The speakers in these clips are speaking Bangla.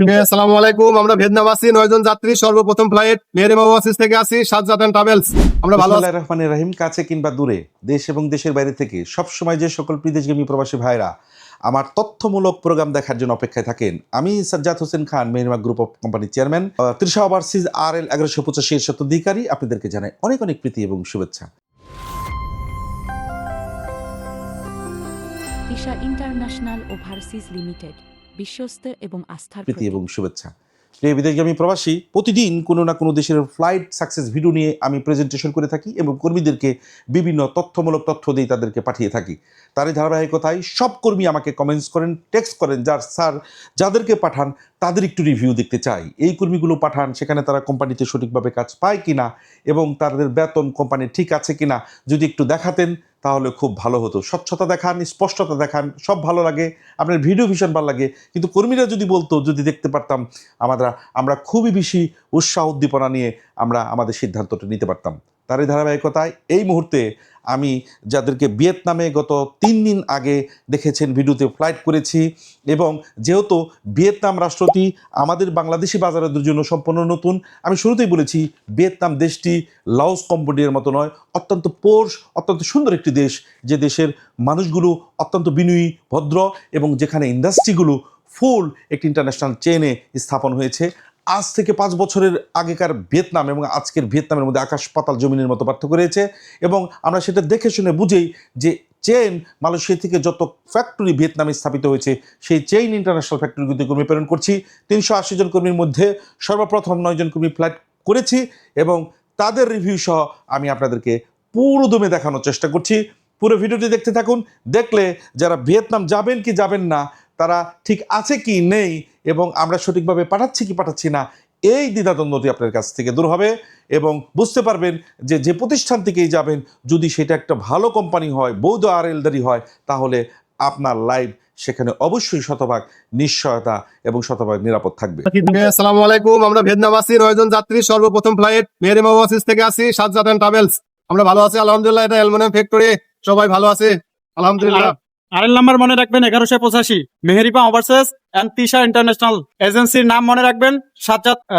আসসালামু আলাইকুম। আমরা ভিয়েতনাম আছি, 9 জন যাত্রী, সর্বপ্রথম ফ্লাইট মেহেরিমা ওয়াসিস থেকে আসি, সাজ্জাদ এন্ড ট্রাভেলস। আমরা ভালো আছি। বিসমিল্লাহির রহমানির রহিম। কাছে কিংবা দূরে, দেশ এবং দেশের বাইরে থেকে সবসময় যে সকল বিদেশগামী প্রবাসী ভাইরা আমার তথ্যমূলক প্রোগ্রাম দেখার জন্য অপেক্ষায় থাকেন, আমি সাজ্জাদ হোসেন খান, মেহেরিমা গ্রুপ অফ কোম্পানির চেয়ারম্যান, 30 ওভারসিজ RL 1185 এর স্বত্বাধিকারী। আপনাদেরকে জানাই অনেক অনেক প্রীতি এবং শুভেচ্ছা। তিশা ইন্টারন্যাশনাল ওভারসিজ লিমিটেড বিশ্বস্ত এবং আস্থার প্রীতি প্রতীক। এবং শুভেচ্ছা। প্রিয় বিদেশগামী প্রবাসী, প্রতিদিন কোনো না কোনো দেশের ফ্লাইট সাকসেস ভিডিও নিয়ে আমি প্রেজেন্টেশন করে থাকি এবং কর্মীদেরকে বিভিন্ন তথ্যমূলক তথ্য দিয়ে তাদেরকে পাঠিয়ে থাকি। তারই ধারাবাহিকতায় সব কর্মী আমাকে কমেন্টস করেন, টেক্সট করেন, স্যার যাদেরকে পাঠান তাদের একটু রিভিউ দেখতে চাই, এই কর্মীগুলো পাঠান, সেখানে তারা কোম্পানিতে সঠিকভাবে কাজ পায় কিনা এবং তাদের বেতন কোম্পানি ঠিক আছে কিনা যদি একটু দেখাতেন তাহলে খুব ভালো হতো। স্বচ্ছতা দেখান, স্পষ্টতা দেখান, সব ভালো লাগে, আপনার ভিডিও ভীষণ ভালো লাগে, কিন্তু কর্মীরা যদি বলতো, যদি দেখতে পারতাম, আমরা খুবই বেশি উৎসাহ উদ্দীপনা নিয়ে আমরা আমাদের সিদ্ধান্তটা নিতে পারতাম। তারই ধারাবাহিকতায় এই মুহূর্তে আমি যাদেরকে ভিয়েতনামে গত 3 দিন আগে দেখেছেন ভিডিওতে ফ্লাইট করেছি, এবং যেহেতু ভিয়েতনাম রাষ্ট্রটি আমাদের বাংলাদেশি বাজারের জন্য সম্পূর্ণ নতুন, আমি শুরুতেই বলেছি ভিয়েতনাম দেশটি লাওস কম্বোডিয়ার মতো নয়, অত্যন্ত পোর্স, অত্যন্ত সুন্দর একটি দেশ, যে দেশের মানুষগুলো অত্যন্ত বিনয়ী, ভদ্র, এবং যেখানে ইন্ডাস্ট্রিগুলো ফুল একটি ইন্টারন্যাশনাল চেনে স্থাপন হয়েছে। আজ থেকে 5 বছরের আগেকার ভিয়েতনাম এবং আজকের ভিয়েতনামের মধ্যে আকাশ পাতাল জমিনের মতো পার্থক্য রয়েছে, এবং আমরা সেটা দেখে শুনে বুঝেই যে চেইন মালয়েশিয়া থেকে যত ফ্যাক্টরি ভিয়েতনামে স্থাপিত হয়েছে, সেই চেইন ইন্টারন্যাশনাল ফ্যাক্টরিগুলিতে কর্মী প্রেরণ করছি। 380 জন কর্মীর মধ্যে সর্বপ্রথম 9 জন কর্মী ফ্লাইট করেছি, এবং তাদের রিভিউ সহ আমি আপনাদেরকে পুরো দমে দেখানোর চেষ্টা করছি। পুরো ভিডিওটি দেখতে থাকুন। দেখলে যারা ভিয়েতনাম যাবেন কি যাবেন না, তারা ঠিক আছে কি নেই, এবং আমরা সঠিকভাবে পাঠাচ্ছি কি পাঠাচ্ছি না, এই দ্বিধাদ্বন্দ্বটি আপনার কাছ থেকে দূর হবে, এবং বুঝতে পারবেন যে যে প্রতিষ্ঠান থেকেই যাবেন, যদি সেটা একটা ভালো কোম্পানি হয়, বৈধ RL-দারি হয়, তাহলে আপনার লাইফ সেখানে অবশ্যই শতভাগ নিশ্চয়তা এবং শতভাগ নিরাপদ থাকবে। আসসালামু আলাইকুম। আমরা ভিয়েতনাম আছি, 9 জন যাত্রী, সর্বপ্রথম ফ্লাইট মেহেরিমা ওয়াসিস থেকে আসি, সাজ্জাদ এন্ড ট্রাভেলস। আমরা ভালো আছি আলহামদুলিল্লাহ। এটা অ্যালুমিনিয়াম ফ্যাক্টরি, সবাই ভালো আছে আলহামদুলিল্লাহ। আরএল নাম্বার মনে রাখবেন 1185, Meherima overseas and Tisha international. এজেন্সির নাম মনে রাখবেন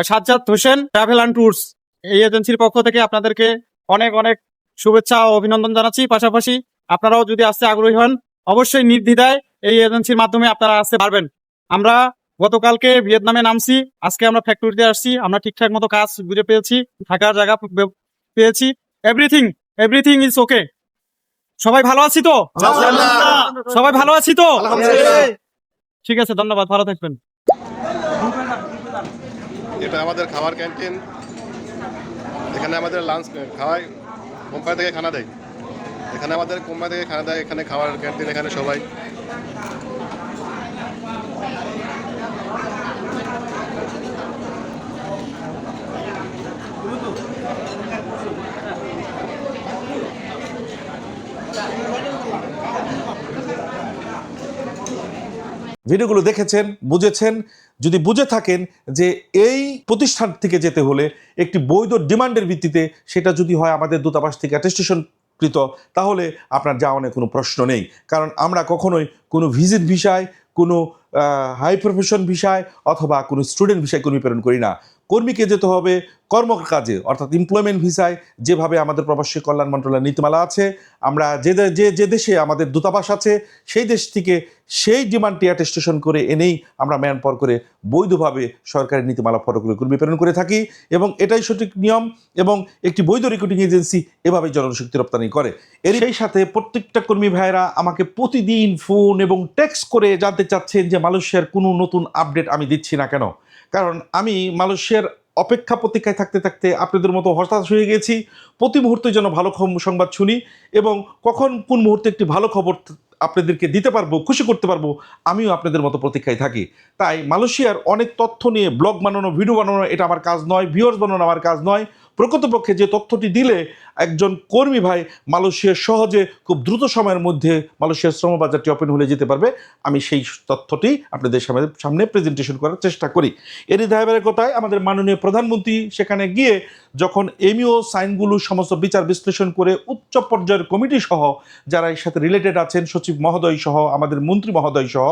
Sajjad Hossain travel and tours. এই এজেন্সির পক্ষ থেকে আপনাদেরকে অনেক অনেক শুভেচ্ছা ও অভিনন্দন জানাচ্ছি। পাশাপাশি আপনারাও যদি আসতে আগ্রহী হন, অবশ্যই নির্দ্বিধায় এই এজেন্সির মাধ্যমে আপনারা আসতে পারবেন। আমরা গতকালকে ভিয়েতনামে নামছি, আজকে আমরা ফ্যাক্টরিতে আসছি। আমরা ঠিকঠাক মতো কাজ বুঝে পেয়েছি, থাকার জায়গা পেয়েছি, এভরিথিং ইজ ওকে। সবাই ভালো আছি তো? সবাই ভালো আছি তো? ঠিক আছে, ধন্যবাদ, ভালো থাকবেন। এটা আমাদের খাবার ক্যান্টিন, এখানে আমাদের লাঞ্চ খাওয়াই, কোম্পানি থেকে খানা দেয়, এখানে আমাদের কোম্পানি থেকে খানা দেয়, এখানে খাওয়ার ক্যান্টিন, এখানে সবাই। ভিডিওগুলো দেখেছেন, বুঝেছেন। যদি বুঝে থাকেন যে এই প্রতিষ্ঠান থেকে যেতে হলে একটি বৈধ ডিমান্ডের ভিত্তিতে, সেটা যদি হয় আমাদের দূতাবাস থেকে অ্যাটেস্টেশনকৃত, তাহলে আপনার যাওয়া নিয়ে কোনো প্রশ্ন নেই। কারণ আমরা কখনোই কোনো ভিজিট ভিসায়, কোনো হাই প্রফেশন ভিসায় অথবা কোনো স্টুডেন্ট ভিসায় কর্মী প্রেরণ করি না। কর্মীকে যেতে হবে কর্মকাজে, অর্থাৎ এমপ্লয়মেন্ট ভিসায়, যেভাবে আমাদের প্রবাসী কল্যাণ মন্ত্রণালয়ের নীতিমালা আছে। আমরা যে দেশে আমাদের দূতাবাস আছে, সেই দেশ থেকে সেই ডিমান্ডটি অ্যাটেস্টেশন করে এনেই আমরা ম্যান পাওয়ার করে বৈধভাবে সরকারি নীতিমালা ফলো করে কর্মী প্রেরণ করে থাকি, এবং এটাই সঠিক নিয়ম। এবং একটি বৈধ রিক্রুটিং এজেন্সি এভাবেই জনশক্তি রপ্তানি করে। এর সেই সাথে প্রত্যেকটা কর্মী ভাইয়েরা আমাকে প্রতিদিন ফোন এবং টেক্সট করে জানতে চাচ্ছেন যে মালয়েশিয়ার কোনো নতুন আপডেট আমি দিচ্ছি না কেন। কারণ আমি মালয়েশিয়ার অপেক্ষা প্রতীক্ষায় থাকতে থাকতে আপনাদের মতো হতাশ হয়ে গেছি। প্রতি মুহূর্তে যেন ভালো সংবাদ শুনি, এবং কখন কোন মুহূর্তে একটি ভালো খবর আপনাদেরকে দিতে পারবো, খুশি করতে পারবো, আমিও আপনাদের মতো প্রতীক্ষায় থাকি। তাই মালয়েশিয়ার অনেক তথ্য নিয়ে ব্লগ বানানো, ভিডিও বানানো এটা আমার কাজ নয়, ভিউয়ার্স বানানো আমার কাজ নয়। প্রকৃতপক্ষে যে তথ্যটি দিলে একজন কর্মী ভাই মালয়েশিয়ার সহজে খুব দ্রুত সময়ের মধ্যে মালয়েশিয়ার শ্রম বাজারটি ওপেন হলে যেতে পারবে, আমি সেই তথ্যটি আপনাদের সামনে প্রেজেন্টেশন করার চেষ্টা করি। এরই ধারাবাহিকতায় আমাদের মাননীয় প্রধানমন্ত্রী সেখানে গিয়ে যখন এমইও সাইনগুলো সমস্ত বিচার বিশ্লেষণ করে উচ্চ পর্যায়ের কমিটি সহ যারা এর সাথে রিলেটেড আছেন, সচিব মহোদয় সহ, আমাদের মন্ত্রী মহোদয় সহ,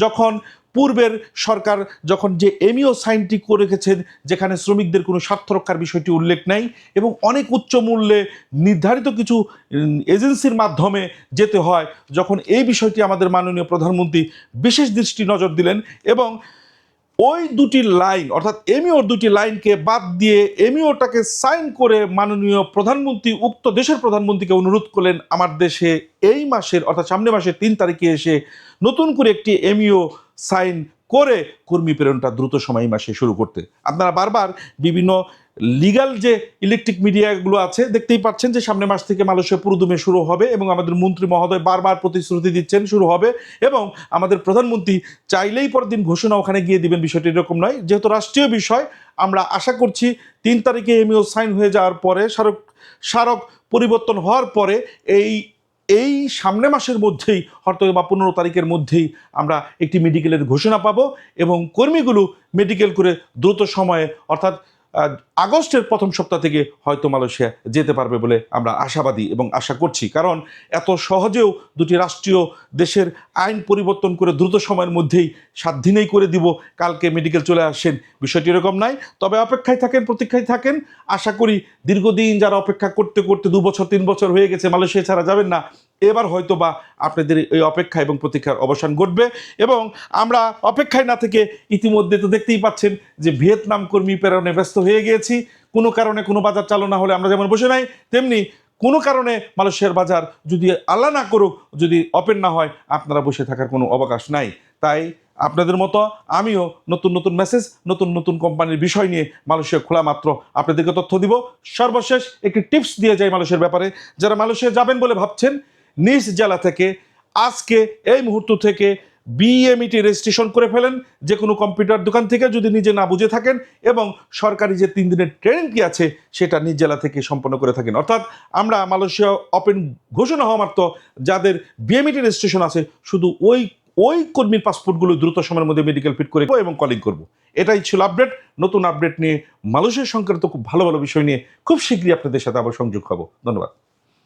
যখন পূর্বের সরকার যখন যে এমইও সাইনটি করে রেখেছেন, যেখানে শ্রমিকদের কোনো স্বার্থ রক্ষার বিষয়টি উল্লেখ নাই এবং অনেক উচ্চ মূল্যে নির্ধারিত কিছু এজেন্সির মাধ্যমে যেতে হয়, যখন এই বিষয়টি আমাদের মাননীয় প্রধানমন্ত্রী বিশেষ দৃষ্টি নজর দিলেন এবং ওই দুটি লাইন অর্থাৎ এমইওর দুটি লাইনকে বাদ দিয়ে এমইওটাকে সাইন করে মাননীয় প্রধানমন্ত্রী উক্ত দেশের প্রধানমন্ত্রীকে অনুরোধ করলেন আমার দেশে এই মাসের অর্থাৎ সামনে মাসের 3 তারিখে এসে নতুন করে একটি এমইও সাইন করে কর্মী প্রেরণটা দ্রুত সময় মাসে শুরু করতে। আপনারা বারবার বিভিন্ন লিগ্যাল যে ইলেকট্রিক মিডিয়াগুলো আছে দেখতেই পাচ্ছেন যে সামনের মাস থেকে মালয়েশিয়া পুরোদমে শুরু হবে এবং আমাদের মন্ত্রী মহোদয় বারবার প্রতিশ্রুতি দিচ্ছেন শুরু হবে এবং আমাদের প্রধানমন্ত্রী চাইলেই পরের দিন ঘোষণা ওখানে গিয়ে দিবেন, বিষয়টি এরকম নয়। যেহেতু রাষ্ট্রীয় বিষয়, আমরা আশা করছি 3 তারিখে এমইও সাইন হয়ে যাওয়ার পরে স্মারক পরিবর্তন হওয়ার পরে এই সামনে মাসের মধ্যেই হয়তো বা 15 তারিখের মধ্যেই আমরা একটি মেডিকেলের ঘোষণা পাবো এবং কর্মীগুলো মেডিকেল করে দ্রুত সময়ে অর্থাৎ আগস্টের প্রথম সপ্তাহ থেকে হয়তো মালয়েশিয়া যেতে পারবে বলে আমরা আশাবাদী এবং আশা করছি। কারণ এত সহজেও দুটি রাষ্ট্রীয় দেশের আইন পরিবর্তন করে দ্রুত সময়ের মধ্যেই 7 দিনেই করে দিব, কালকে মেডিকেল চলে আসেন, বিষয়টি এরকম নাই। তবে অপেক্ষায় থাকেন, প্রতীক্ষায় থাকেন। আশা করি দীর্ঘদিন যারা অপেক্ষা করতে করতে 2 বছর 3 বছর হয়ে গেছে মালয়েশিয়া ছাড়া যাবেন না, এবার হয়তো বা আপনাদের এই অপেক্ষা এবং প্রতীক্ষার অবসান ঘটবে এবং আমরা অপেক্ষায় না থেকে ইতিমধ্যে তো দেখতেই পাচ্ছেন যে ভিয়েতনাম কর্মী প্রেরণে ব্যস্ত হয়ে গিয়েছি। কোনো কারণে কোনো বাজার চালু না হলে আমরা যেমন বসে নাই, তেমনি কোনো কারণে মালয়েশিয়ার বাজার যদি আল্লাহ না করুক যদি ওপেন না হয়, আপনারা বসে থাকার কোনো অবকাশ নাই। তাই আপনাদের মতো আমিও নতুন নতুন মেসেজ, নতুন নতুন কোম্পানির বিষয় নিয়ে মালয়েশিয়া খোলা মাত্র আপনাদেরকে তথ্য দিব। সর্বশেষ একটি টিপস দিয়ে যাই মালয়েশিয়ার ব্যাপারে। যারা মালয়েশিয়া যাবেন বলে ভাবছেন, নিজ জেলা থেকে আজকে এই মুহূর্ত থেকে বিএমইটি রেজিস্ট্রেশন করে ফেলেন যে কোনো কম্পিউটার দোকান থেকে, যদি নিজে না বুঝে থাকেন, এবং সরকারি যে 3 দিনের ট্রেনিংটি আছে সেটা নিজ জেলা থেকে সম্পন্ন করে থাকেন। অর্থাৎ আমরা মালয়েশিয়া ওপেন ঘোষণা হওয়া মাত্র যাদের বিএমইটি রেজিস্ট্রেশন আছে শুধু ওই কর্মীর পাসপোর্টগুলো দ্রুত সময়ের মধ্যে মেডিকেল ফিট করে এবং কলিং করব। এটাই ছিল আপডেট। নতুন আপডেট নিয়ে মালয়েশিয়া সংক্রান্ত খুব ভালো ভালো বিষয় নিয়ে খুব শীঘ্রই আপনাদের সাথে আবার সংযোগ হব। ধন্যবাদ।